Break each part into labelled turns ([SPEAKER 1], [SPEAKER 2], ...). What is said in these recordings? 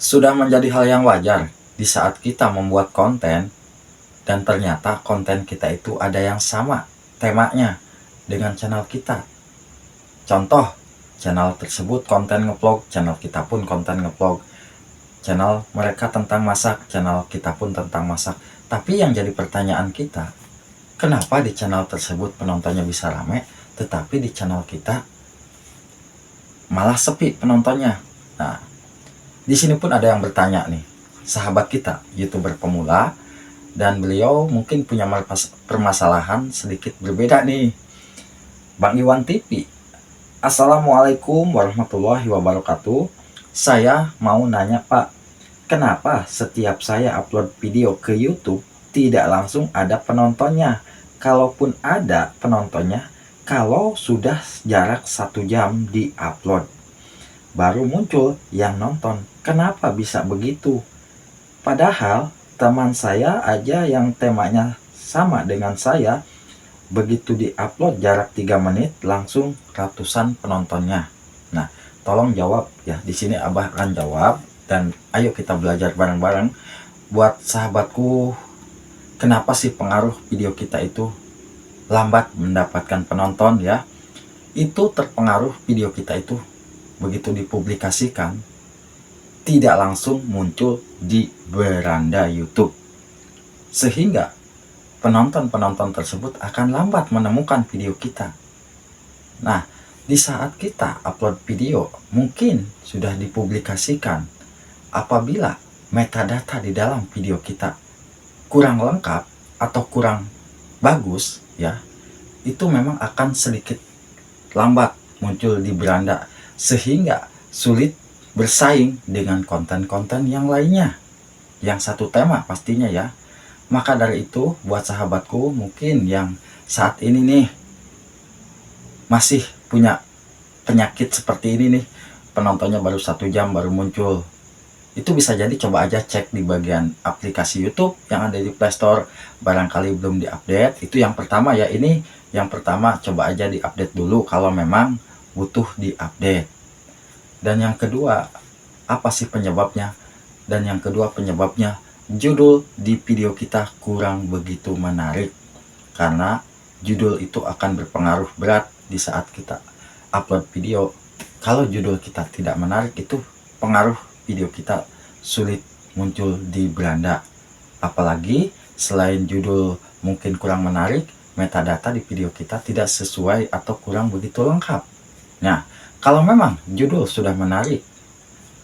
[SPEAKER 1] Sudah menjadi hal yang wajar di saat kita membuat konten dan ternyata konten kita itu ada yang sama temanya dengan channel kita. Contoh, channel tersebut konten ngevlog, channel kita pun konten ngevlog. Channel mereka tentang masak, channel kita pun tentang masak. Tapi yang jadi pertanyaan kita, kenapa di channel tersebut penontonnya bisa rame, tetapi di channel kita malah sepi penontonnya? Nah, di sini pun ada yang bertanya nih, sahabat kita, YouTuber pemula, dan beliau mungkin punya permasalahan sedikit berbeda nih. Bang Iwan TV, Assalamualaikum warahmatullahi wabarakatuh. Saya mau nanya Pak, kenapa setiap saya upload video ke YouTube tidak langsung ada penontonnya? Kalaupun ada penontonnya, kalau sudah jarak 1 jam di upload, baru muncul yang nonton. Kenapa bisa begitu? Padahal teman saya aja yang temanya sama dengan saya, begitu di-upload jarak 3 menit langsung ratusan penontonnya. Nah, tolong jawab ya. Di sini Abah akan jawab dan ayo kita belajar bareng-bareng. Buat sahabatku, kenapa sih pengaruh video kita itu lambat mendapatkan penonton ya? Itu terpengaruh video kita itu begitu dipublikasikan tidak langsung muncul di beranda YouTube, sehingga penonton-penonton tersebut akan lambat menemukan video kita. Nah, di saat kita upload video mungkin sudah dipublikasikan, apabila metadata di dalam video kita kurang lengkap atau kurang bagus ya, itu memang akan sedikit lambat muncul di beranda, sehingga sulit bersaing dengan konten-konten yang lainnya yang satu tema pastinya ya. Maka dari itu, buat sahabatku mungkin yang saat ini nih masih punya penyakit seperti ini nih, penontonnya baru 1 jam baru muncul, itu bisa jadi coba aja cek di bagian aplikasi YouTube yang ada di Play Store, barangkali belum diupdate. Itu yang pertama ya, ini yang pertama, coba aja diupdate dulu kalau memang butuh diupdate. Dan yang kedua, apa sih penyebabnya? Dan yang kedua penyebabnya, judul di video kita kurang begitu menarik. Karena judul itu akan berpengaruh berat di saat kita upload video. Kalau judul kita tidak menarik, itu pengaruh video kita sulit muncul di beranda. Apalagi selain judul mungkin kurang menarik, metadata di video kita tidak sesuai atau kurang begitu lengkap. Nah, kalau memang judul sudah menarik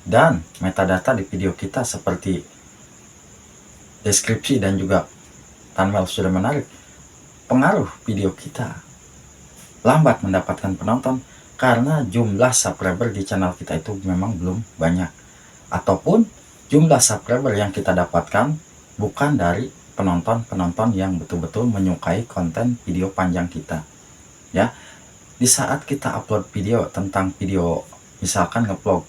[SPEAKER 1] dan metadata di video kita seperti deskripsi dan juga thumbnail sudah menarik, pengaruh video kita lambat mendapatkan penonton karena jumlah subscriber di channel kita itu memang belum banyak, ataupun jumlah subscriber yang kita dapatkan bukan dari penonton-penonton yang betul-betul menyukai konten video panjang kita ya. Di saat kita upload video tentang video misalkan ngevlog,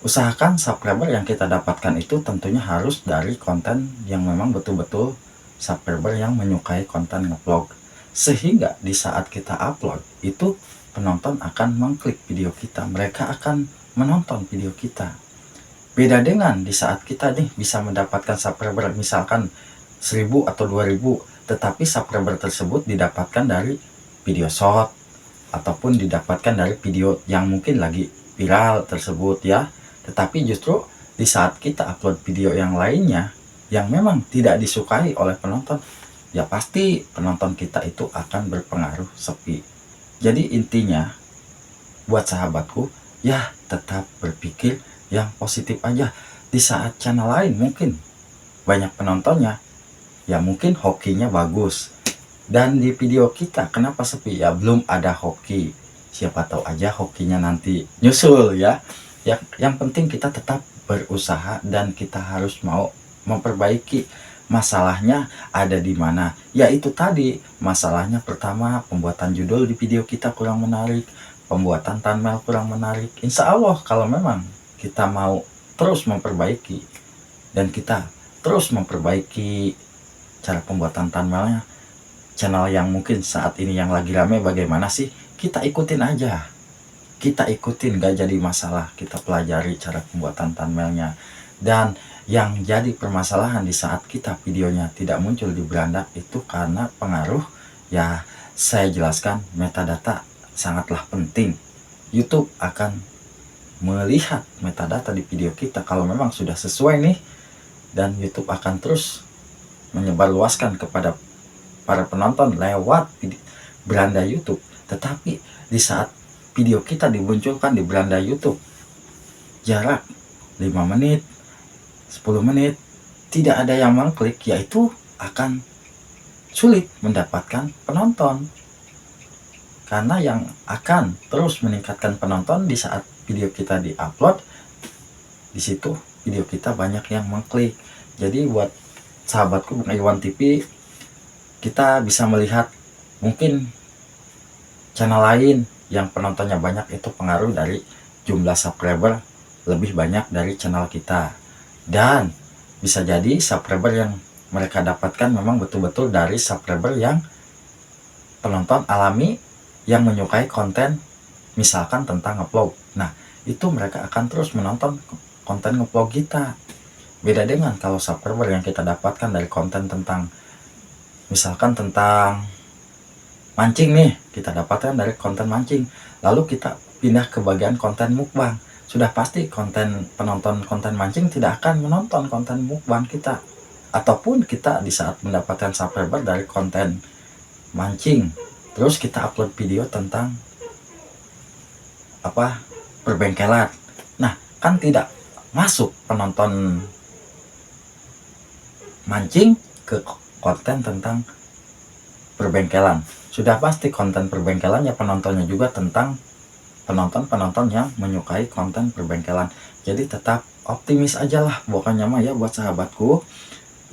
[SPEAKER 1] usahakan subscriber yang kita dapatkan itu tentunya harus dari konten yang memang betul-betul subscriber yang menyukai konten ngevlog, sehingga di saat kita upload itu penonton akan mengklik video kita, mereka akan menonton video kita. Beda dengan di saat kita nih bisa mendapatkan subscriber misalkan 1000 atau 2000, tetapi subscriber tersebut didapatkan dari video short ataupun didapatkan dari video yang mungkin lagi viral tersebut ya. Tetapi justru di saat kita upload video yang lainnya yang memang tidak disukai oleh penonton, ya pasti penonton kita itu akan berpengaruh sepi. Jadi intinya buat sahabatku, ya tetap berpikir yang positif aja. Di saat channel lain mungkin banyak penontonnya, ya mungkin hokinya bagus, dan di video kita kenapa sepi? Ya belum ada hoki. Siapa tahu aja hokinya nanti nyusul ya. Yang penting kita tetap berusaha dan kita harus mau memperbaiki. Masalahnya ada di mana? Ya itu tadi, masalahnya pertama pembuatan judul di video kita kurang menarik, pembuatan thumbnail kurang menarik. Insya Allah kalau memang kita mau terus memperbaiki dan kita terus memperbaiki cara pembuatan thumbnailnya, channel yang mungkin saat ini yang lagi rame bagaimana sih, kita ikutin aja, kita ikutin, gak jadi masalah. Kita pelajari cara pembuatan thumbnailnya Dan yang jadi permasalahan di saat kita videonya tidak muncul di beranda itu karena pengaruh, ya saya jelaskan, metadata sangatlah penting. YouTube akan melihat metadata di video kita kalau memang sudah sesuai nih, dan YouTube akan terus menyebarluaskan kepada para penonton lewat beranda YouTube. Tetapi di saat video kita dimunculkan di beranda YouTube, jarak 5 menit, 10 menit, tidak ada yang mengklik, yaitu akan sulit mendapatkan penonton. Karena yang akan terus meningkatkan penonton di saat video kita diupload, di situ video kita banyak yang mengklik. Jadi buat sahabatku Bang Iwan TV, kita bisa melihat mungkin channel lain yang penontonnya banyak itu pengaruh dari jumlah subscriber lebih banyak dari channel kita. Dan bisa jadi subscriber yang mereka dapatkan memang betul-betul dari subscriber yang penonton alami, yang menyukai konten misalkan tentang ngevlog. Nah, itu mereka akan terus menonton konten ngevlog kita. Beda dengan kalau subscriber yang kita dapatkan dari konten tentang misalkan tentang mancing nih, kita dapatkan dari konten mancing, lalu kita pindah ke bagian konten mukbang. Sudah pasti penonton konten mancing tidak akan menonton konten mukbang kita. Ataupun kita di saat mendapatkan subscriber dari konten mancing, terus kita upload video tentang perbengkelan. Nah, kan tidak masuk penonton mancing ke konten tentang perbengkelan. Sudah pasti konten perbengkelannya penontonnya juga tentang penonton yang menyukai konten perbengkelan. Jadi tetap optimis aja lah pokoknya mah ya buat sahabatku.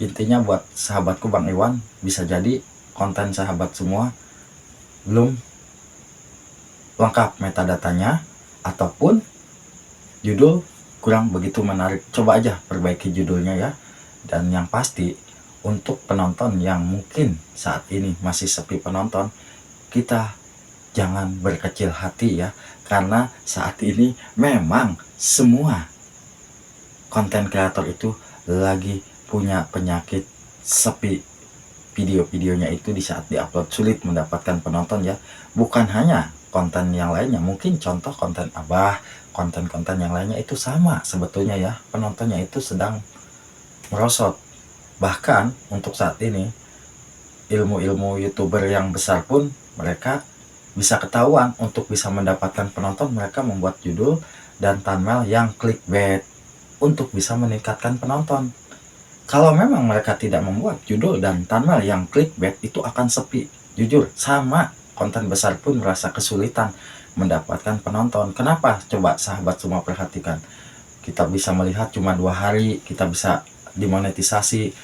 [SPEAKER 1] Intinya buat sahabatku Bang Iwan, bisa jadi konten sahabat semua belum lengkap metadatanya, ataupun judul kurang begitu menarik. Coba aja perbaiki judulnya ya. Dan yang pasti untuk penonton yang mungkin saat ini masih sepi penonton, kita jangan berkecil hati ya, karena saat ini memang semua konten kreator itu lagi punya penyakit sepi. Video-videonya itu di saat diupload sulit mendapatkan penonton ya. Bukan hanya konten yang lainnya, mungkin contoh konten Abah, konten-konten yang lainnya itu sama sebetulnya ya, penontonnya itu sedang merosot. Bahkan untuk saat ini ilmu-ilmu YouTuber yang besar pun mereka bisa ketahuan untuk bisa mendapatkan penonton, mereka membuat judul dan thumbnail yang clickbait untuk bisa meningkatkan penonton. Kalau memang mereka tidak membuat judul dan thumbnail yang clickbait, itu akan sepi. Jujur, sama konten besar pun merasa kesulitan mendapatkan penonton. Kenapa? Coba sahabat semua perhatikan. Kita bisa melihat cuma 2 hari kita bisa dimonetisasi,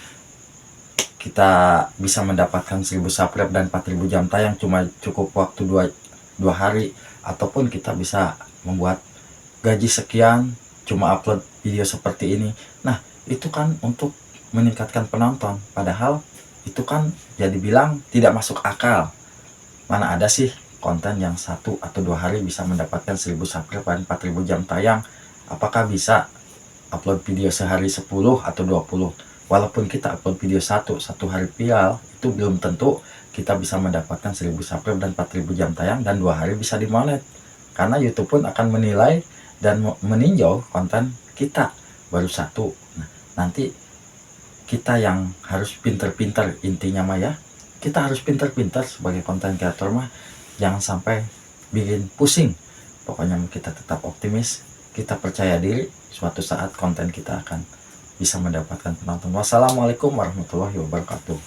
[SPEAKER 1] kita bisa mendapatkan 1000 subscribe dan 4000 jam tayang cuma cukup waktu 2 hari. Ataupun kita bisa membuat gaji sekian cuma upload video seperti ini. Nah, itu kan untuk meningkatkan penonton, padahal itu kan jadi bilang tidak masuk akal. Mana ada sih konten yang 1 atau 2 hari bisa mendapatkan 1000 subscribe dan 4000 jam tayang. Apakah bisa upload video sehari 10 atau 20? Walaupun kita upload video satu hari viral, itu belum tentu kita bisa mendapatkan 1000 subscribe dan 4000 jam tayang dan 2 hari bisa dimonet. Karena YouTube pun akan menilai dan meninjau konten kita baru 1. Nah, nanti kita yang harus pinter-pinter, intinya mah ya, kita harus pinter-pinter sebagai konten kreator mah, jangan sampai bikin pusing. Pokoknya kita tetap optimis, kita percaya diri, suatu saat konten kita akan bisa mendapatkan penonton. Wassalamualaikum warahmatullahi wabarakatuh.